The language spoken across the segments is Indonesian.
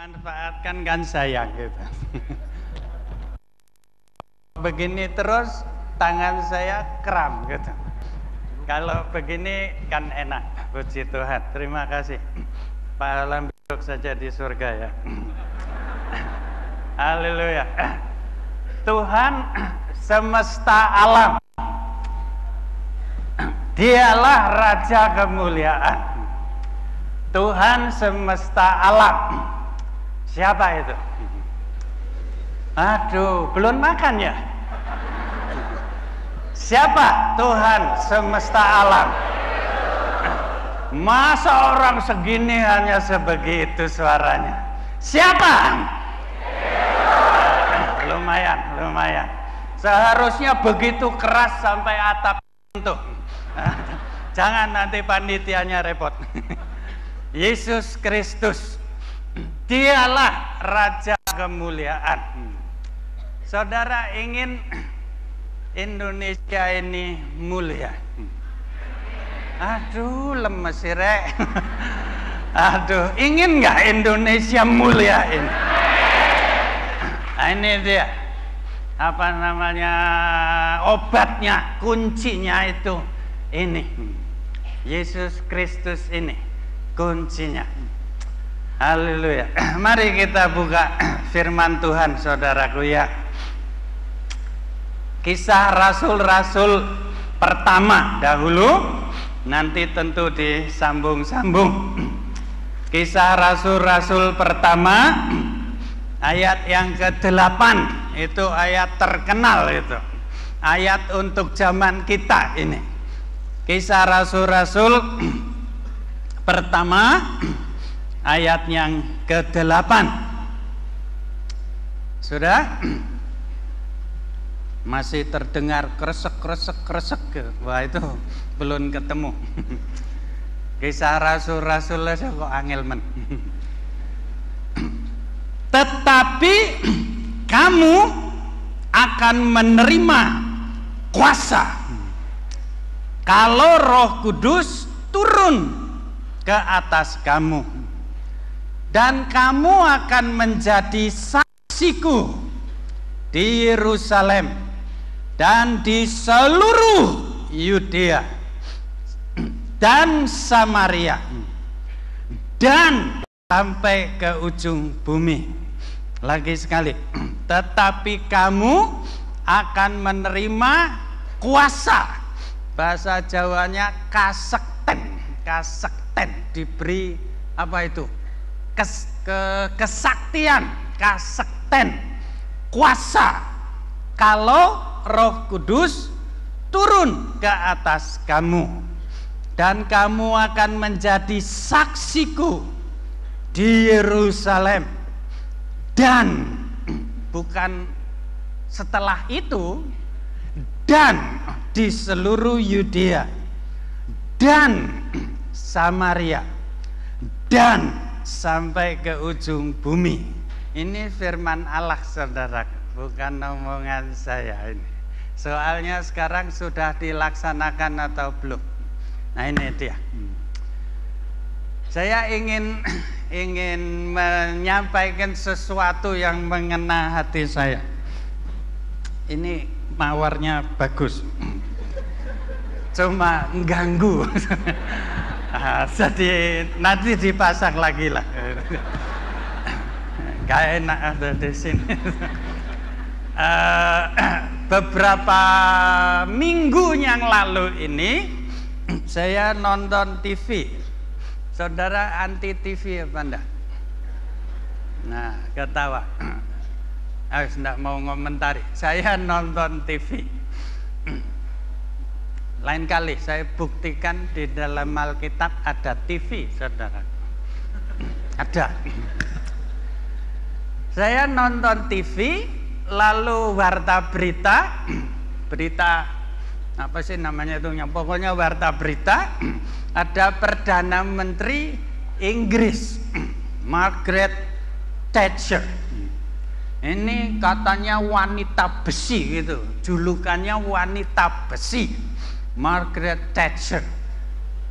Manfaatkan kan sayang gitu. Begini terus tangan saya kram gitu. Kalau begini kan enak, puji Tuhan. Terima kasih. Pahala besok saja di surga ya. Haleluya. Tuhan semesta alam, Dialah Raja kemuliaan. Tuhan semesta alam. Siapa itu? Aduh, belum makan ya? Siapa Tuhan semesta alam? Masa orang segini hanya sebegitu suaranya? Siapa? Lumayan. Seharusnya begitu keras sampai atap pintu. Jangan nanti panitianya repot. Yesus Kristus, Dialah Raja kemuliaan. Saudara ingin Indonesia ini mulia? Aduh, lemes sih rek. Aduh, ingin nggak Indonesia mulia ini? Nah, ini dia apa namanya obatnya, kuncinya itu ini. Yesus Kristus ini kuncinya. Haleluya. Mari kita buka firman Tuhan, saudaraku ya. Kisah Rasul-Rasul pertama dahulu, nanti tentu disambung-sambung. Kisah Rasul-Rasul pertama ayat yang ke-8, itu ayat terkenal itu. Ayat untuk zaman kita ini. Kisah Rasul-Rasul pertama ayat yang ke-8. Sudah? Masih terdengar kresek. Wah, itu belum ketemu. Kisah Rasul-Rasul kok angel men. Tetapi kamu akan menerima kuasa kalau Roh Kudus turun ke atas kamu, dan kamu akan menjadi saksiku di Yerusalem dan di seluruh Yudea dan Samaria dan sampai ke ujung bumi. Lagi sekali, tetapi kamu akan menerima kuasa. Bahasa Jawanya kasekten, diberi apa itu? Kesaktian, kasekten, kuasa kalau Roh Kudus turun ke atas kamu, dan kamu akan menjadi saksiku di Yerusalem, dan bukan setelah itu, dan di seluruh Yudea dan Samaria dan sampai ke ujung bumi. Ini firman Allah, saudara, bukan omongan saya ini. Soalnya sekarang sudah dilaksanakan atau belum? Nah, ini dia. Saya ingin menyampaikan sesuatu yang mengena hati saya. Ini mawarnya bagus, cuma mengganggu. Jadi nanti dipasang lagi lah. Gak enak ada di sini. Beberapa minggu yang lalu ini saya nonton TV. Saudara anti TV apa enggak? Nah, ketawa. Harus enggak mau ngomentari. Saya nonton TV. Lain kali saya buktikan di dalam Alkitab ada TV, saudara. Ada. Saya nonton TV, lalu warta berita apa sih namanya itu? Pokoknya warta berita, ada Perdana Menteri Inggris, Margaret Thatcher. Ini katanya wanita besi gitu, julukannya wanita besi, Margaret Thatcher.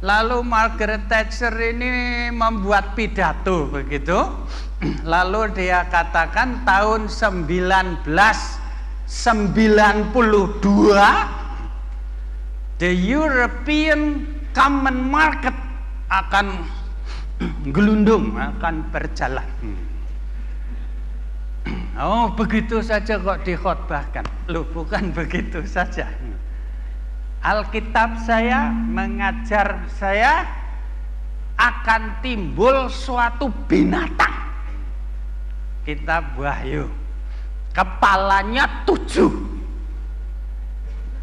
Lalu Margaret Thatcher ini membuat pidato begitu, Lalu dia katakan tahun 1992 the European Common Market akan gelundung, akan berjalan. Oh, begitu saja kok dikhotbahkan. Loh, bukan begitu saja. Alkitab saya mengajar saya akan timbul suatu binatang. Kitab Wahyu. Kepalanya 7,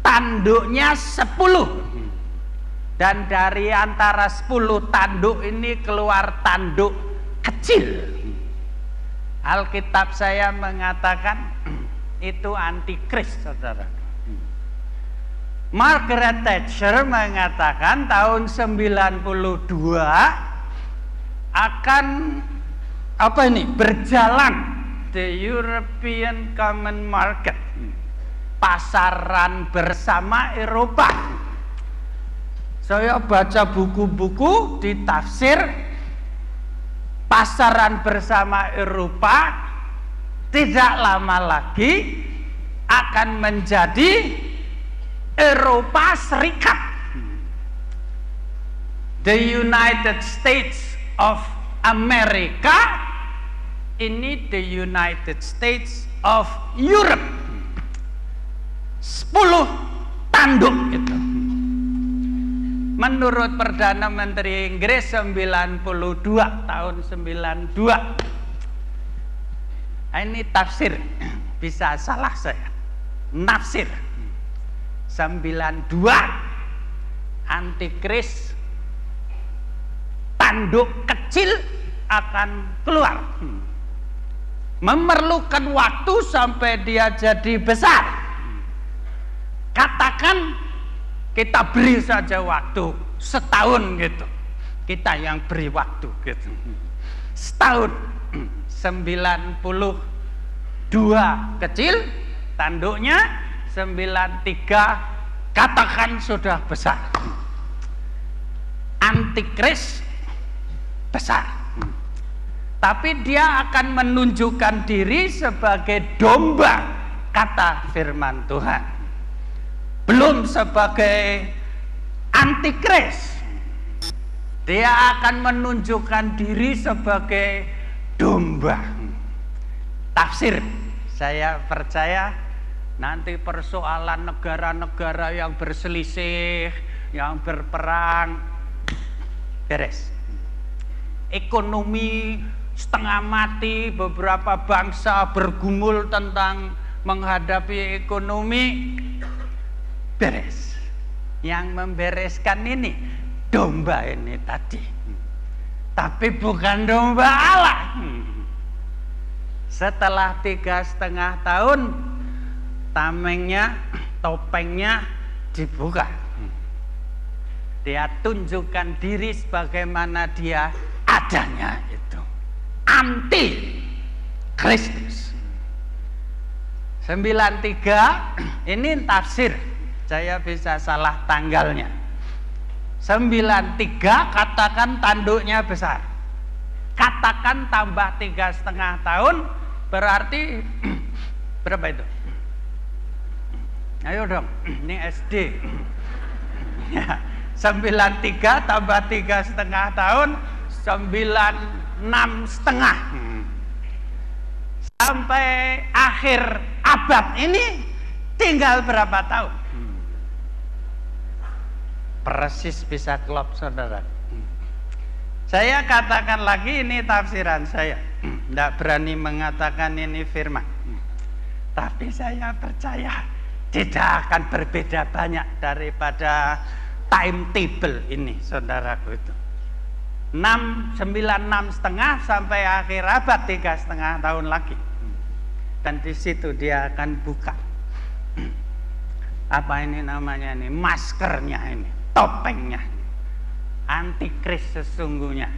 tanduknya 10. Dan dari antara 10 tanduk ini keluar tanduk kecil. Alkitab saya mengatakan itu antikris, saudara. Margaret Thatcher mengatakan tahun 92 akan berjalan the European Common Market, pasaran bersama Eropa. Saya baca buku-buku di tafsir, pasaran bersama Eropa tidak lama lagi akan menjadi Eropa Serikat. The United States of America ini the United States of Europe. 10 tanduk itu. Menurut Perdana Menteri Inggris 92 tahun 92. Ini tafsir, bisa salah saya. Nafsir 92 antikris, tanduk kecil akan keluar. Memerlukan waktu sampai dia jadi besar. Katakan kita beri saja waktu setahun gitu. Kita yang beri waktu gitu. Setahun. 92 kecil tanduknya, 93 katakan sudah besar. Antikris besar. Tapi dia akan menunjukkan diri sebagai domba, kata firman Tuhan. Belum sebagai antikris. Dia akan menunjukkan diri sebagai domba. Tafsir, saya percaya nanti persoalan negara-negara yang berselisih, yang berperang, beres. Ekonomi setengah mati, beberapa bangsa bergumul tentang menghadapi ekonomi, beres. Yang membereskan ini domba ini tadi, tapi bukan domba Allah. Setelah 3,5 tahun, tamengnya, topengnya dibuka. Dia tunjukkan diri sebagaimana dia adanya, itu anti Kristus. 93 ini tafsir, saya bisa salah tanggalnya. 93 katakan tanduknya besar, katakan tambah 3,5 tahun berarti berapa itu? Ayo dong, ini SD. Ya, 93 tambah 3,5 tahun 96,5. Sampai akhir abad ini tinggal berapa tahun? Persis bisa klop, saudara. Saya katakan lagi, ini tafsiran saya. Tidak berani mengatakan ini firman. Tapi saya percaya tidak akan berbeda banyak daripada timetable ini, saudaraku itu. 96,5 sampai akhir abad 3,5 tahun lagi. Dan di situ dia akan buka apa ini namanya ini, maskernya ini, topengnya, antikris sesungguhnya.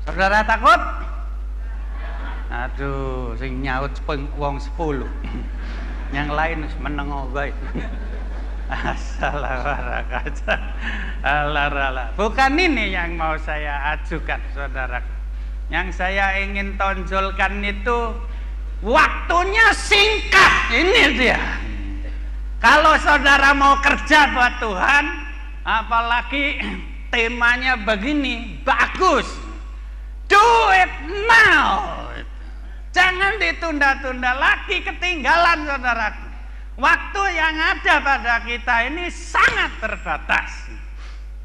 Saudara takut? Aduh, sing nyaut wong 10. Yang lain menengok baik. Assalamualaikum. Bukan ini yang mau saya ajukan, saudara. Yang saya ingin tonjolkan itu waktunya singkat. Ini dia. Kalau saudara mau kerja buat Tuhan, apalagi temanya begini, bagus. Do it now. Jangan ditunda-tunda lagi, ketinggalan saudaraku. Waktu yang ada pada kita ini sangat terbatas.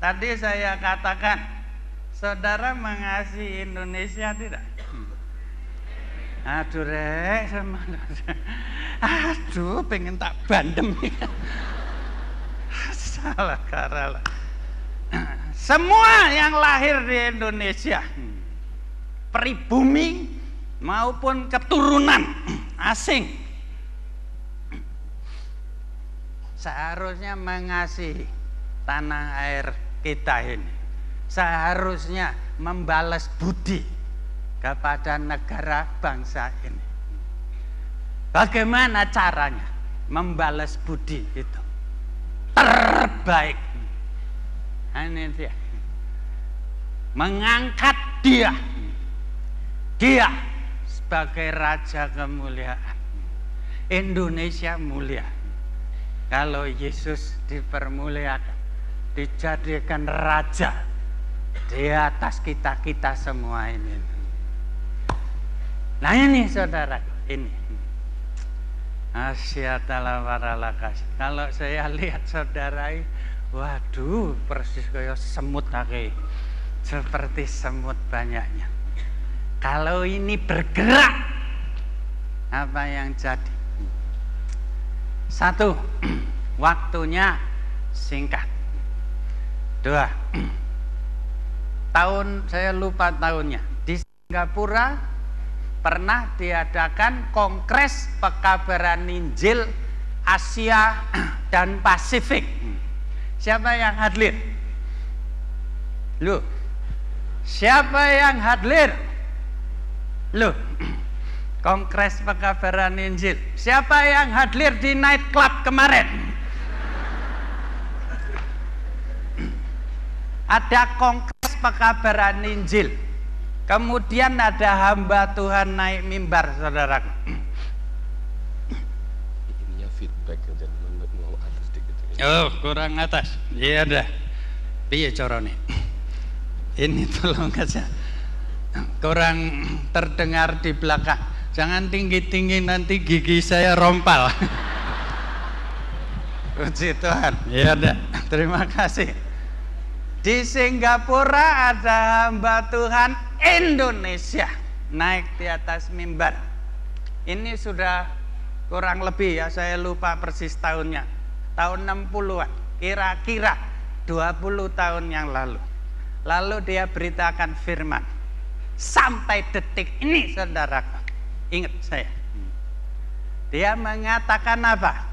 Tadi saya katakan, saudara mengasihi Indonesia tidak? Aduh rek, aduh pengen tak bandem. Salah karala. Semua yang lahir di Indonesia, pribumi maupun keturunan asing, seharusnya mengasihi tanah air kita ini, seharusnya membalas budi kepada negara bangsa ini. Bagaimana caranya membalas budi itu? Terbaik, ini dia, mengangkat dia sebagai raja kemuliaan. Indonesia mulia kalau Yesus dipermuliakan, dijadikan raja di atas kita semua ini. Nah ini saudara, ini asyatalah waralakas. Kalau saya lihat saudara, waduh persis kayak semut lagi, seperti semut banyaknya. Kalau ini bergerak, apa yang jadi? Satu, waktunya singkat. Dua, tahun saya lupa tahunnya, di Singapura pernah diadakan Kongres Pekabaran Injil Asia dan Pasifik. Siapa yang hadir? Loh, siapa yang hadir? Loh, Kongres Pekabaran Injil. Siapa yang hadir di night club kemarin? Ada Kongres Pekabaran Injil. Kemudian ada hamba Tuhan naik mimbar, saudaraku. Ininya feedback aja, mau atas dikit. Oh, kurang atas. Iya dah. Piye carane? Ini tolong aja. Kurang terdengar di belakang. Jangan tinggi-tinggi, nanti gigi saya rompal. Puji Tuhan. Ya udah, terima kasih. Di Singapura ada hamba Tuhan Indonesia naik di atas mimbar. Ini sudah kurang lebih ya, saya lupa persis tahunnya. Tahun 60-an, kira-kira 20 tahun yang lalu. Lalu dia beritakan firman. Sampai detik ini saudaraku, ingat saya, dia mengatakan apa?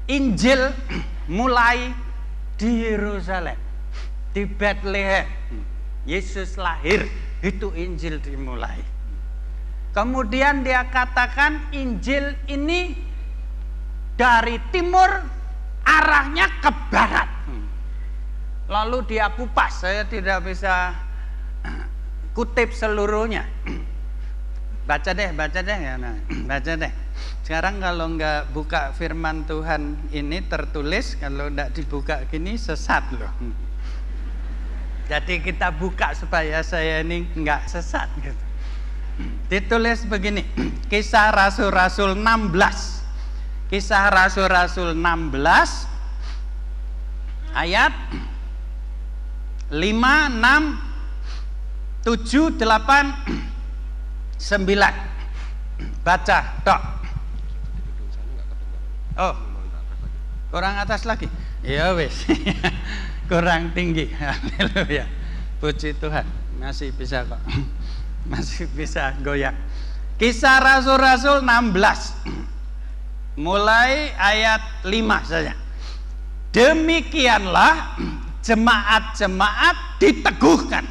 Injil mulai di Yerusalem, di Bethlehem. Yesus lahir, itu Injil dimulai. Kemudian dia katakan Injil ini dari timur arahnya ke barat. Lalu dia kupas, saya tidak bisa kutip seluruhnya. Baca deh ya, nah, baca deh. Sekarang kalau nggak buka firman Tuhan ini tertulis, kalau nggak dibuka gini sesat loh. Jadi kita buka supaya saya ini nggak sesat gitu. Ditulis begini, Kisah Rasul-Rasul 16. Kisah Rasul-Rasul 16 ayat 5, 6, 7, 8, 9. Baca, Dok. Oh, kurang atas lagi. Ya wes. Kurang tinggi. Haleluya. Puji Tuhan, masih bisa kok. Masih bisa goyang. Kisah Rasul-Rasul 16. Mulai ayat 5 saja. Demikianlah jemaat-jemaat diteguhkan.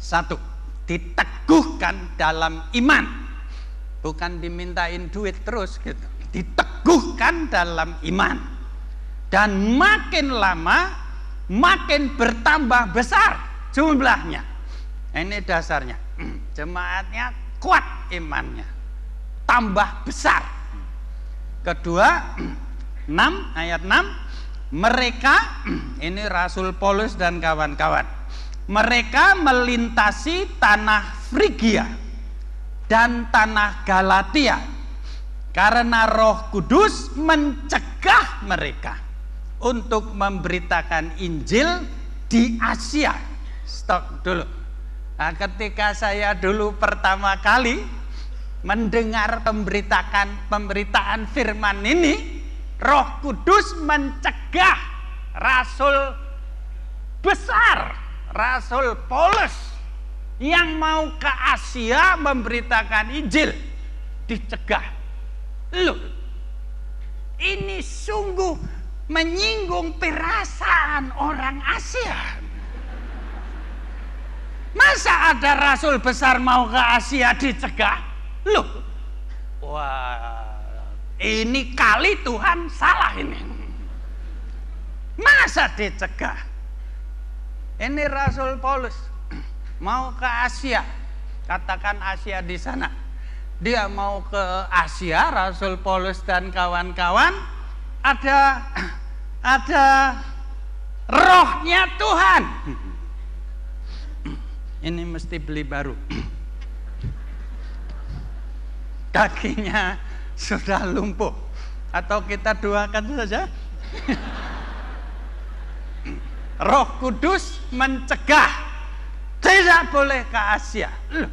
Satu, diteguhkan dalam iman, bukan dimintain duit terus gitu. Diteguhkan dalam iman, dan makin lama makin bertambah besar jumlahnya, Ini dasarnya. Jemaatnya kuat imannya, tambah besar. Kedua, 6 ayat 6, mereka, ini Rasul Paulus dan kawan-kawan, mereka melintasi tanah Frigia dan tanah Galatia karena Roh Kudus mencegah mereka untuk memberitakan Injil di Asia. Stop dulu. Nah, ketika saya dulu pertama kali mendengar pemberitaan firman ini, Roh Kudus mencegah Rasul besar, Rasul Paulus yang mau ke Asia memberitakan Injil, dicegah. Loh, ini sungguh menyinggung perasaan orang Asia. Masa ada rasul besar mau ke Asia dicegah? Loh, wah, ini kali Tuhan salah ini. Masa dicegah? Ini Rasul Paulus mau ke Asia, katakan Asia di sana. Dia mau ke Asia, Rasul Paulus dan kawan-kawan, ada rohnya Tuhan. Ini mesti beli baru. Kakinya sudah lumpuh. Atau kita doakan saja. Roh Kudus mencegah, tidak boleh ke Asia. Loh,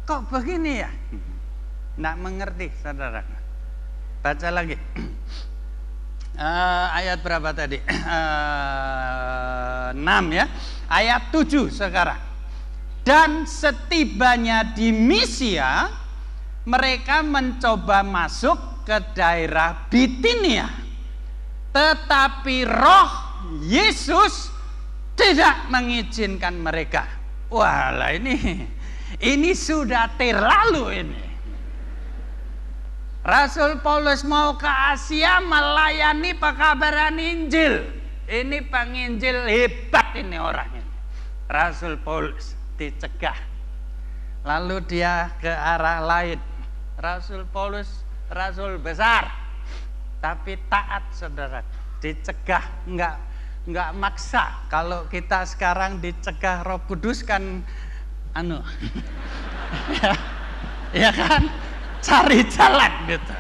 kok begini ya? Nggak mengerti, saudara. Baca lagi. Ayat berapa tadi? 6 ya. Ayat 7 sekarang. Dan setibanya di Misia, mereka mencoba masuk ke daerah Bitinia. Tetapi Roh Yesus tidak mengizinkan mereka. Wah, lah ini sudah terlalu ini. Rasul Paulus mau ke Asia melayani pekabaran Injil. Ini penginjil hebat ini orang ini. Rasul Paulus dicegah. Lalu dia ke arah lain. Rasul Paulus rasul besar, tapi taat, saudara. Dicegah, enggak maksa. Kalau kita sekarang dicegah Roh Kudus kan ya kan, cari jalan gitu.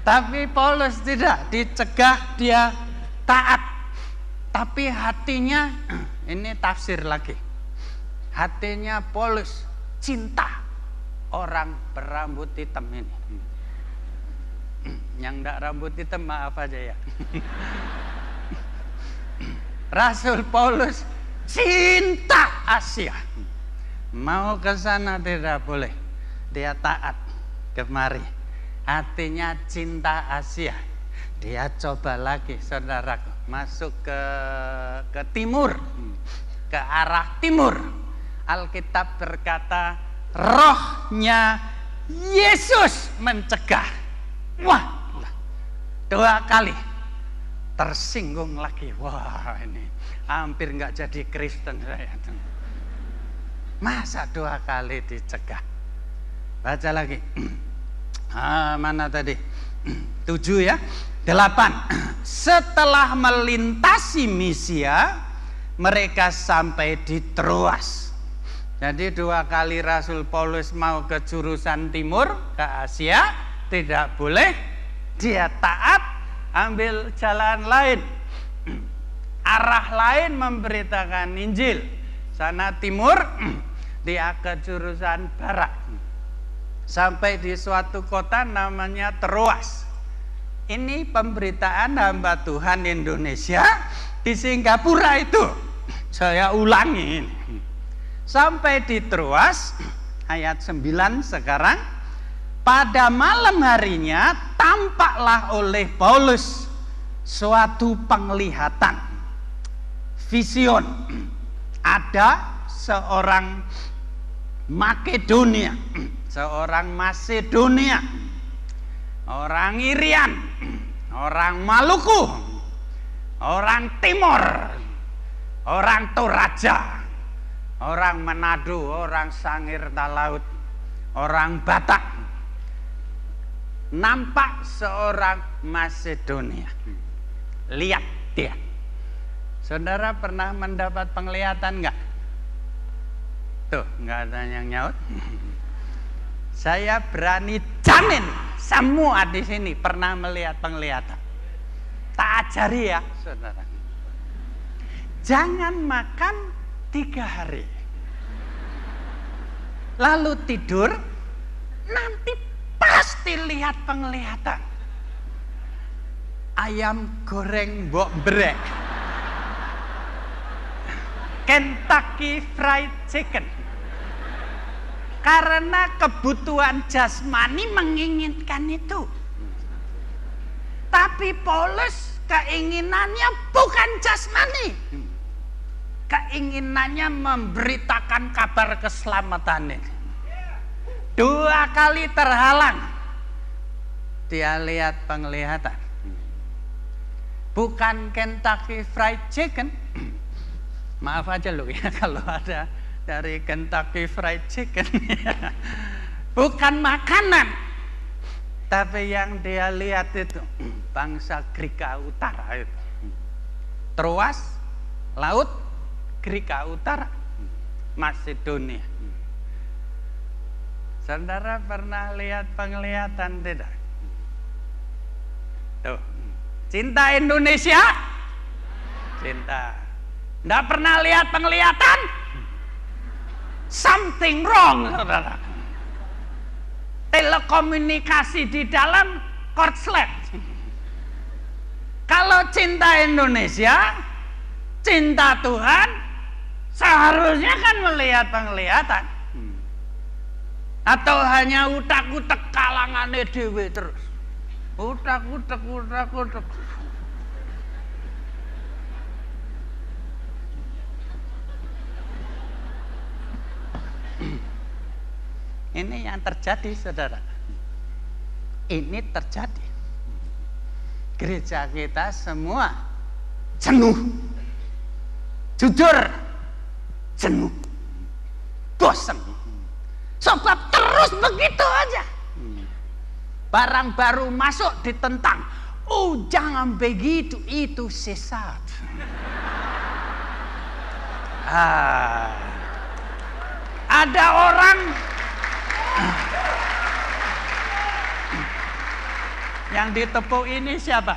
Tapi Paulus tidak, dicegah dia taat. Tapi hatinya, ini tafsir lagi. Hatinya Paulus cinta orang berambut hitam ini. Yang enggak rambut hitam maaf aja ya. Rasul Paulus cinta Asia. Mau ke sana tidak boleh. Dia taat kemari. Hatinya cinta Asia. Dia coba lagi, saudaraku, masuk ke timur, ke arah timur. Alkitab berkata rohnya Yesus mencegah. Wah, 2 kali tersinggung lagi. Wah, ini hampir nggak jadi Kristen saya. Masa 2 kali dicegah? Baca lagi. Mana tadi? 7 ya. 8. Setelah melintasi Misia, mereka sampai di Troas. Jadi 2 kali Rasul Paulus mau ke jurusan timur, ke Asia, tidak boleh. Dia taat, ambil jalan lain, arah lain memberitakan Injil. Sana timur, dia ke jurusan barat. Sampai di suatu kota namanya Troas. Ini pemberitaan hamba Tuhan Indonesia di Singapura itu. Saya ulangi ini. Sampai di Troas, ayat 9 sekarang. Pada malam harinya tampaklah oleh Paulus suatu penglihatan, vision. Ada seorang Makedonia, seorang Masedonia, orang Irian, orang Maluku, orang Timur, orang Toraja, orang Manado, orang Sangir Talaut, orang Batak, nampak seorang Macedonia. Lihat dia. Saudara pernah mendapat penglihatan enggak? Tuh, enggak ada yang nyaut. Saya berani jamin semua di sini pernah melihat penglihatan. Tak ajari ya, saudara. Jangan makan 3 hari. Lalu tidur, nanti pasti lihat penglihatan. Ayam goreng mbok brek. Kentucky Fried Chicken. Karena kebutuhan jasmani menginginkan itu. Tapi Paulus keinginannya bukan jasmani. Keinginannya memberitakan kabar keselamatan. 2 kali terhalang. Dia lihat penglihatan. Bukan Kentucky Fried Chicken. Maaf aja loh ya kalau ada dari Kentucky Fried Chicken. Bukan makanan. Tapi yang dia lihat itu bangsa Grika Utara itu. Troas, laut, Grika Utara, Macedonia. Saudara pernah lihat penglihatan tidak? Tuh. Cinta Indonesia? Cinta. Nggak pernah lihat penglihatan? Something wrong, saudara. Telekomunikasi di dalam korslet. Kalau cinta Indonesia, cinta Tuhan, seharusnya kan melihat penglihatan. Atau hanya utak-utak kalangannya dewe terus. Utak-utak. Ini yang terjadi, saudara. Ini terjadi. Gereja kita semua jenuh. Jujur, jenuh. Bosan. Sebab terus begitu aja. Barang baru masuk ditentang. Oh, jangan begitu, itu sesat. Ada orang yang ditepuk ini siapa?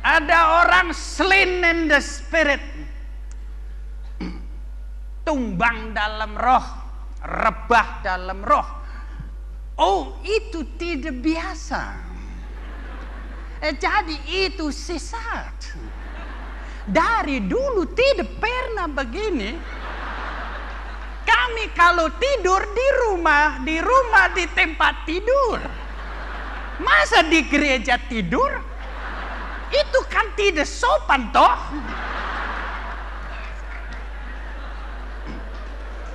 Ada orang slain in the spirit, tumbang dalam roh, rebah dalam roh. Oh, itu tidak biasa. Jadi itu sesat. Dari dulu tidak pernah begini. Kami kalau tidur di rumah di tempat tidur. Masa di gereja tidur? Itu kan tidak sopan toh.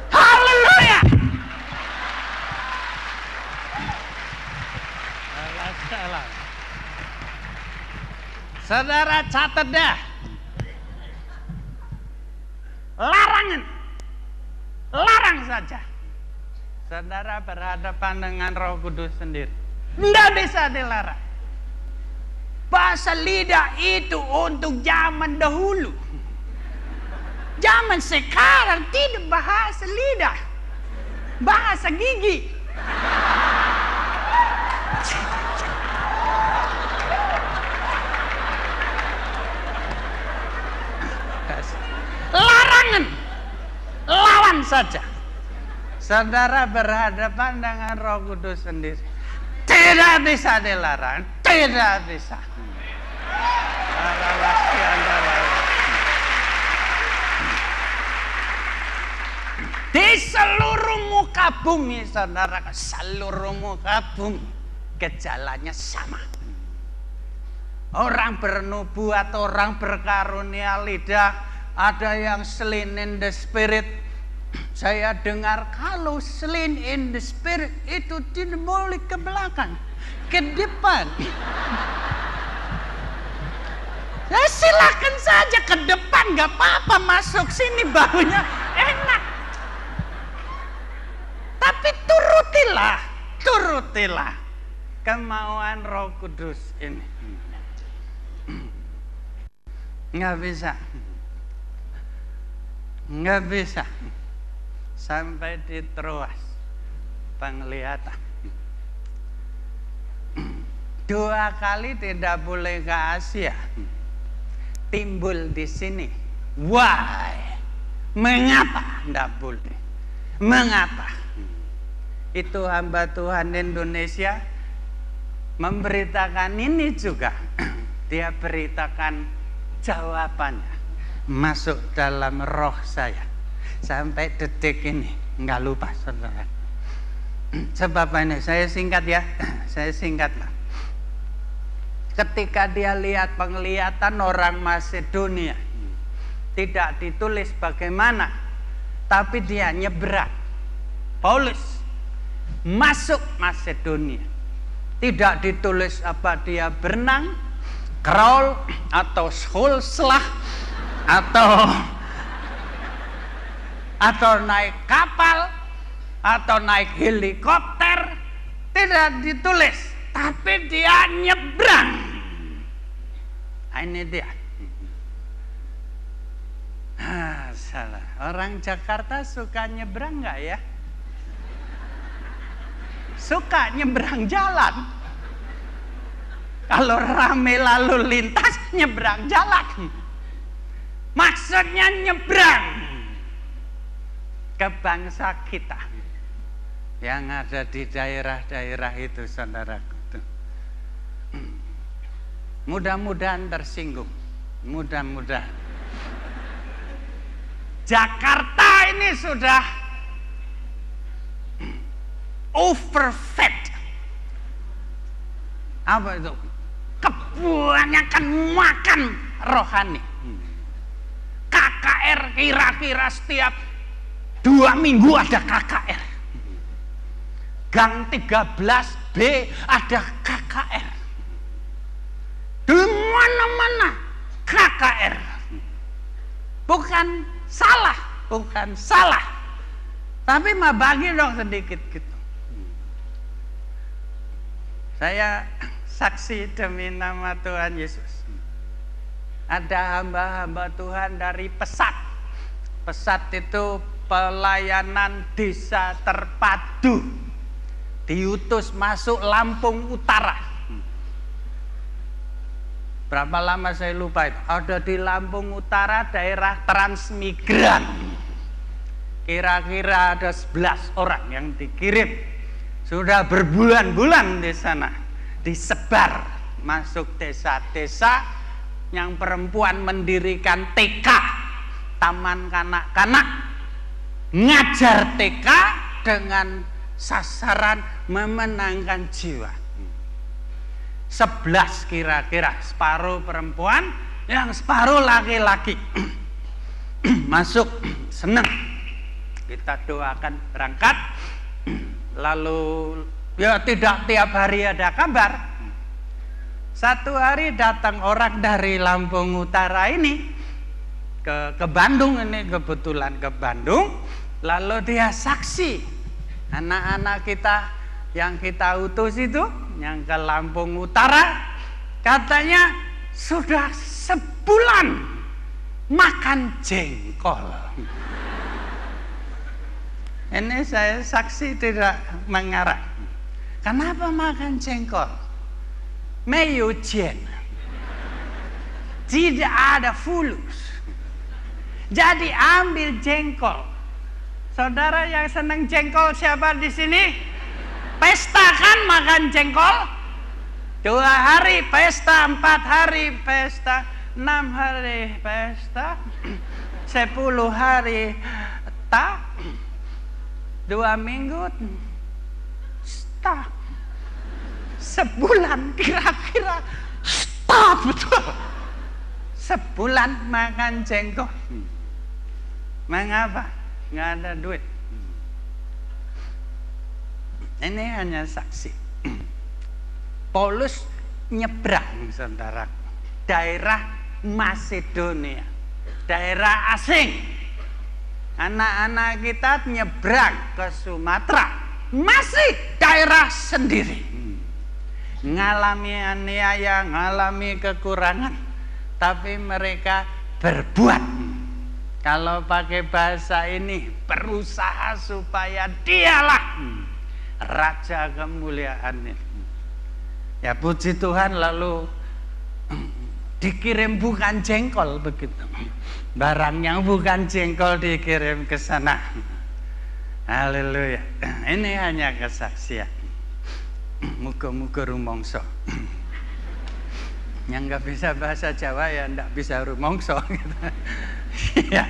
Haleluya. Saudara catat dah. Larangan. Larang saja. Saudara berhadapan dengan Roh Kudus sendiri. Tidak bisa dilarang. Bahasa lidah itu untuk zaman dahulu. Zaman sekarang tidak bahasa lidah. Bahasa gigi. Larangan. Lawan saja. Saudara berhadapan dengan Roh Kudus sendiri. Tidak bisa dilarang. Tidak bisa. Di seluruh muka bumi, saudara, seluruh muka bumi gejalanya sama. Orang bernubuat, orang berkarunia lidah, ada yang slain in the spirit. Saya dengar kalau slain in the spirit itu tidak boleh ke belakang, ke depan. Ya silakan saja ke depan, nggak apa-apa, masuk sini, baunya enak. Tapi turutilah kemauan Roh Kudus ini. Nggak bisa sampai di Troas penglihatan. 2 kali tidak boleh ke Asia, timbul di sini. Why? Mengapa tidak boleh? Mengapa? Itu hamba Tuhan Indonesia memberitakan ini juga. Dia beritakan jawabannya masuk dalam roh saya sampai detik ini, nggak lupa, saudara. Sebab ini saya singkat ya, saya singkatlah. Ketika dia lihat penglihatan orang Masedonia, tidak ditulis bagaimana, tapi dia nyebrang. Paulus masuk Masedonia, tidak ditulis apa dia berenang, crawl, atau schulslah, atau naik kapal, atau naik helikopter, tidak ditulis, tapi dia nyebrang. Ini dia. Salah. Orang Jakarta suka nyebrang nggak ya? Suka nyebrang jalan. Kalau rame lalu lintas, nyebrang jalan. Maksudnya nyebrang ke bangsa kita yang ada di daerah-daerah itu, saudaraku. Mudah-mudahan tersinggung. Mudah-mudahan. Jakarta ini sudah overfed. Apa itu? Kebanyakan makan rohani. KKR kira-kira setiap 2 minggu ada KKR. Gang 13B ada KKR. Di mana-mana KKR. Bukan salah. Tapi mah bagi dong sedikit gitu. Saya saksi demi nama Tuhan Yesus. Ada hamba-hamba Tuhan dari Pesat. Pesat itu pelayanan desa terpadu. Diutus masuk Lampung Utara. Berapa lama saya lupa itu. Ada di Lampung Utara daerah transmigran. Kira-kira ada 11 orang yang dikirim. Sudah berbulan-bulan di sana. Disebar masuk desa-desa yang perempuan mendirikan TK, taman kanak-kanak. Ngajar TK dengan sasaran memenangkan jiwa. 11 kira-kira, separuh perempuan, yang separuh laki-laki. Masuk, senang. Kita doakan berangkat. Lalu ya tidak tiap hari ada kabar. Satu hari datang orang dari Lampung Utara ini ke Bandung, ini kebetulan ke Bandung. Lalu dia saksi anak-anak kita yang kita utus itu, yang ke Lampung Utara, katanya sudah sebulan makan jengkol. Ini saya saksi tidak mengarang. Kenapa makan jengkol? Meyujen. Tidak ada fulus. Jadi ambil jengkol. Saudara yang senang jengkol siapa di sini? Pesta kan makan jengkol? 2 hari pesta, 4 hari pesta, 6 hari pesta, 10 hari tak, 2 minggu stop, sebulan kira-kira stop betul. Sebulan makan jengkol. Mengapa? Nggak ada duit. Ini hanya saksi. Paulus nyebrang, saudara, daerah Masedonia, daerah asing. Anak-anak kita nyebrang ke Sumatera, masih daerah sendiri. Ngalami aniaya, ngalami kekurangan, tapi mereka berbuat. Kalau pakai bahasa ini, berusaha supaya dialah Raja kemuliaan ini. Ya puji Tuhan, lalu dikirim bukan jengkol begitu. Barang yang bukan jengkol dikirim ke sana. Haleluya. Ini hanya kesaksian. Muga-muga rumongso. Yang nggak bisa bahasa Jawa ya nggak bisa rumongso gitu. Ya.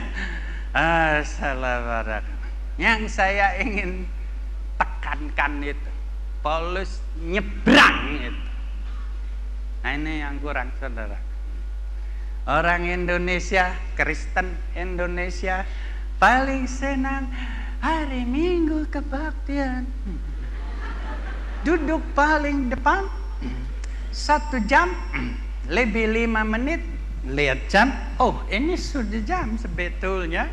Assalamualaikum. Yang saya ingin tekankan itu, Paulus nyebrang itu. Nah ini yang kurang, saudara. Orang Indonesia, Kristen Indonesia paling senang hari Minggu kebaktian. Duduk paling depan 1 jam lebih 5 menit, lihat jam, oh ini sudah jam sebetulnya.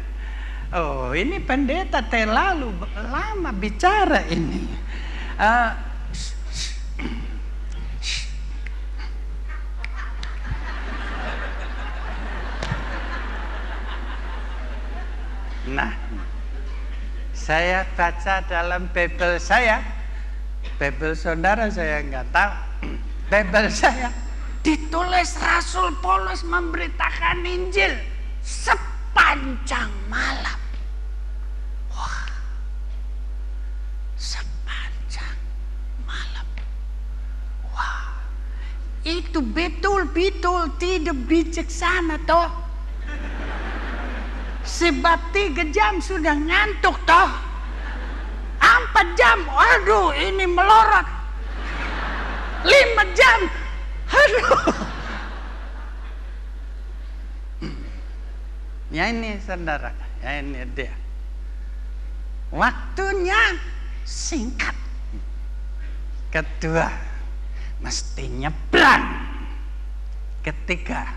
Oh ini pendeta terlalu lama bicara ini. Nah, saya baca dalam Bible saya, Bible saudara saya nggak tahu, Bible saya ditulis Rasul Paulus memberitakan Injil sepanjang malam. Wah, sepanjang malam. Wah, itu betul-betul tidak bijaksana toh. Sebab 3 jam sudah ngantuk toh. 4 jam, aduh ini melorot. 5 jam, aduh. Ya ini saudara, ya ini dia. Waktunya singkat. Kedua, mesti nyebrang. Ketiga,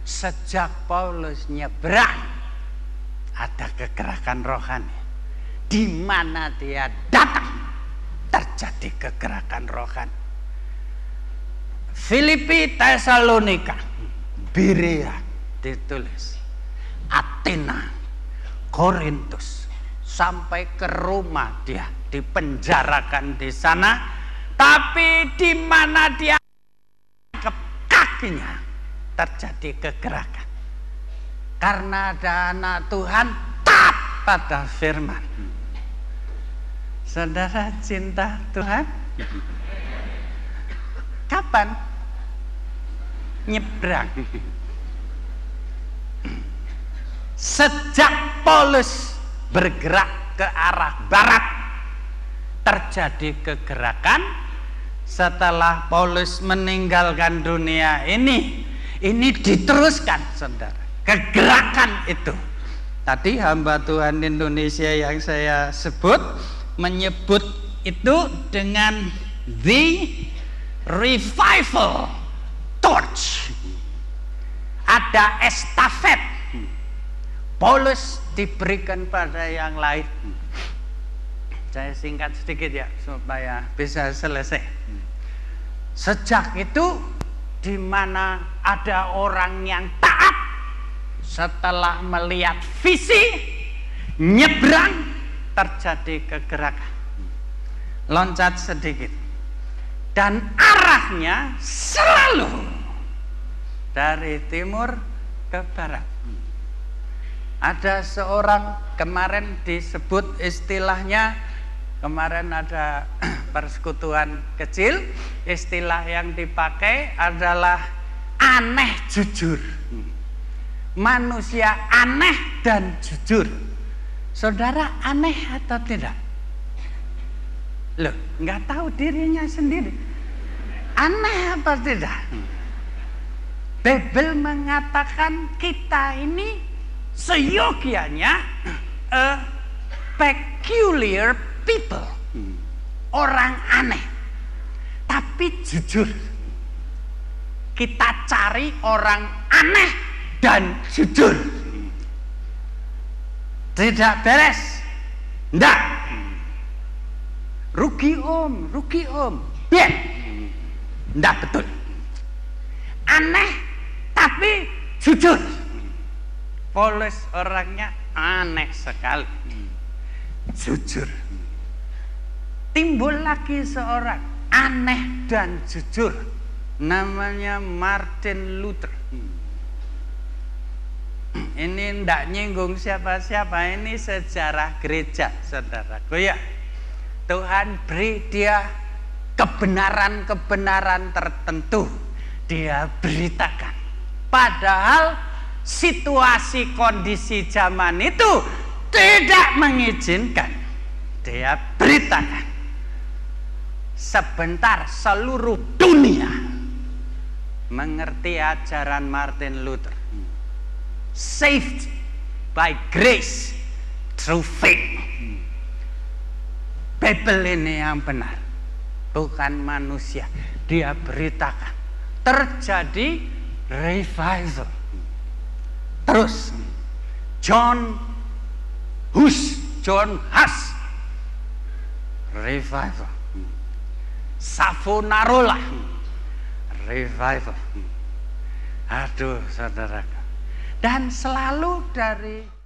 sejak Paulus nyebrang, ada kegerakan rohani. Di mana dia datang, terjadi kegerakan rohani. Filipi, Tesalonika, Berea ditulis, Athena, Korintus, sampai ke Roma dia dipenjarakan di sana. Tapi di mana dia ke kakinya terjadi kegerakan. Karena ada anak Tuhan taat pada firman. Saudara cinta Tuhan? Kapan? Nyebrang. Sejak Paulus bergerak ke arah barat, terjadi kegerakan. Setelah Paulus meninggalkan dunia ini diteruskan, saudara. Kegerakan itu. Tadi hamba Tuhan Indonesia yang saya sebut menyebut itu dengan the revival torch. Ada estafet. Paulus diberikan pada yang lain. Saya singkat sedikit ya supaya bisa selesai. Sejak itu di mana ada orang yang taat, setelah melihat visi, nyebrang, terjadi kegerakan. Loncat sedikit. Dan arahnya selalu dari timur ke barat. Ada seorang kemarin disebut istilahnya, kemarin ada persekutuan kecil, istilah yang dipakai adalah aneh jujur. Manusia aneh dan jujur. Saudara aneh atau tidak? Loh, nggak tahu dirinya sendiri. Aneh apa tidak? Bible mengatakan kita ini seyogianya a peculiar people. Orang aneh, tapi jujur. kita cari orang aneh dan jujur. Tidak beres, ndak. Rugi om, biar, ndak betul. Aneh tapi jujur. Polis orangnya aneh sekali, jujur. Timbul lagi seorang aneh dan jujur, namanya Martin Luther. Ini ndak nyinggung siapa-siapa, ini sejarah gereja, saudaraku ya. Tuhan beri dia kebenaran-kebenaran tertentu, dia beritakan. Padahal situasi kondisi zaman itu tidak mengizinkan, dia beritakan. Sebentar seluruh dunia mengerti ajaran Martin Luther. Saved by grace through faith. Bible ini yang benar, bukan manusia. Dia beritakan terjadi revival. Terus John Huss revival. Savonarola revival. Aduh saudara. Dan selalu dari